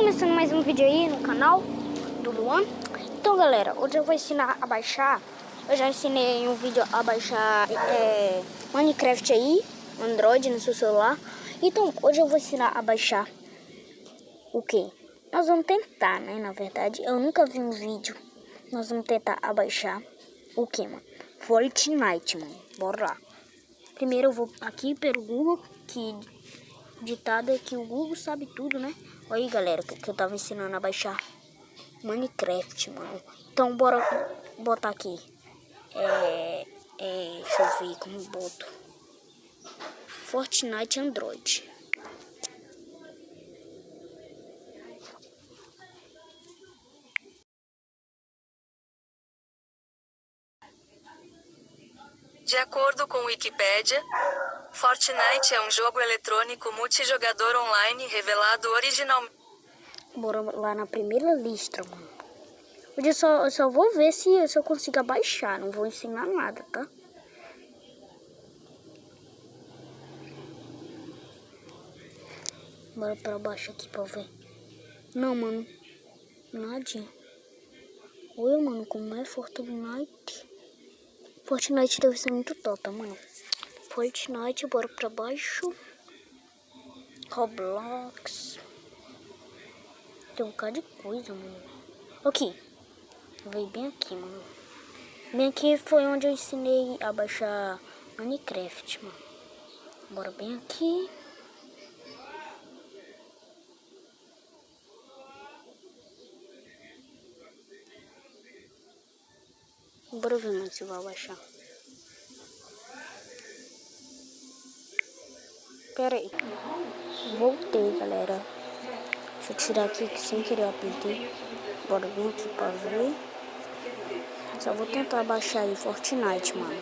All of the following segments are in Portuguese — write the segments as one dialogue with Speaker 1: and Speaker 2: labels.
Speaker 1: começando mais um vídeo aí no canal do Luan. Então galera, hoje eu vou ensinar a baixar. Eu já ensinei em um vídeo a baixar Minecraft aí, Android no seu celular. Então hoje eu vou ensinar a baixar o que? Nós vamos tentar, né? Na verdade, eu nunca vi um vídeo. Nós vamos tentar abaixar o que, mano? Fortnite, mano. Bora lá. Primeiro eu vou aqui pelo Google, que ditado é que o Google sabe tudo, né? Olha aí, galera, que eu tava ensinando a baixar Minecraft, mano. Então, bora botar aqui. Deixa eu ver como boto. Fortnite Android.
Speaker 2: De acordo com Wikipedia, Fortnite é um jogo eletrônico multijogador online revelado originalmente.
Speaker 1: Bora lá na primeira lista, mano. Hoje eu só vou ver se eu consigo abaixar. Não vou ensinar nada, tá? Bora pra baixo aqui pra ver. Não, mano. Nadinha. Oi, mano. Como é Fortnite? Fortnite deve ser muito top, mano. Fortnite, bora pra baixo. Roblox. Tem um bocado de coisa, mano. Ok. Veio bem aqui, mano. Bem aqui foi onde eu ensinei a baixar Minecraft, mano. Bora bem aqui. Bora ver, mano, se vai baixar. Pera aí. Voltei, galera. Deixa eu tirar aqui que sem querer eu apertei. Bora vir aqui pra ver. Só vou tentar baixar aí Fortnite, mano.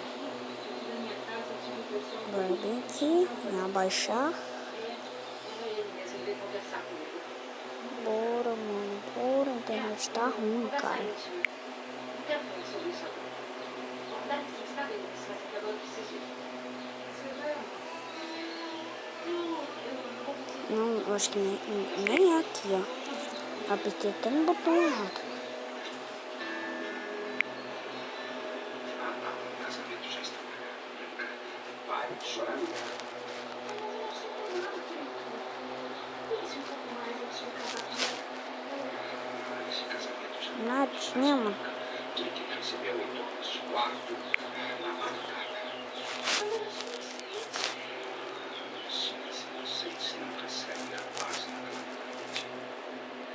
Speaker 1: Bora bem aqui em abaixar. Bora, mano. Bora, a internet tá ruim, cara. Não, eu acho que nem é aqui, ó. Apertei até no botão errado. Nadinha, mano.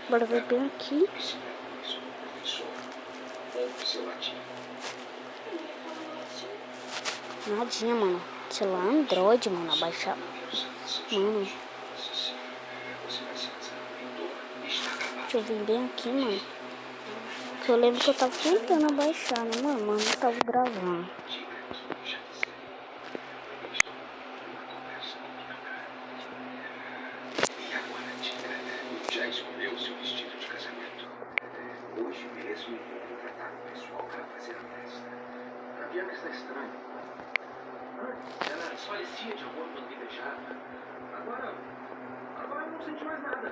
Speaker 1: Bora ver bem aqui. Nadinha, mano. Celular Android, mano. Abaixar. Mano. Deixa eu vir bem aqui, mano. Que eu lembro que eu tava tentando abaixar, né, mano? Mas não tava gravando.
Speaker 3: Já escolheu seu vestido de casamento. Hoje mesmo vou contratar o pessoal para fazer a festa. A Bianca está estranha. Antes ela desfalecia de amor quando me beijava. Agora eu não senti mais nada.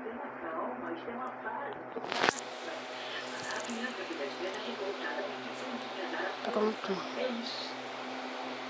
Speaker 3: Tenha calma, isso é uma fase. A Bianca que das vendas ficou nada.
Speaker 1: Pronto.
Speaker 3: É isso.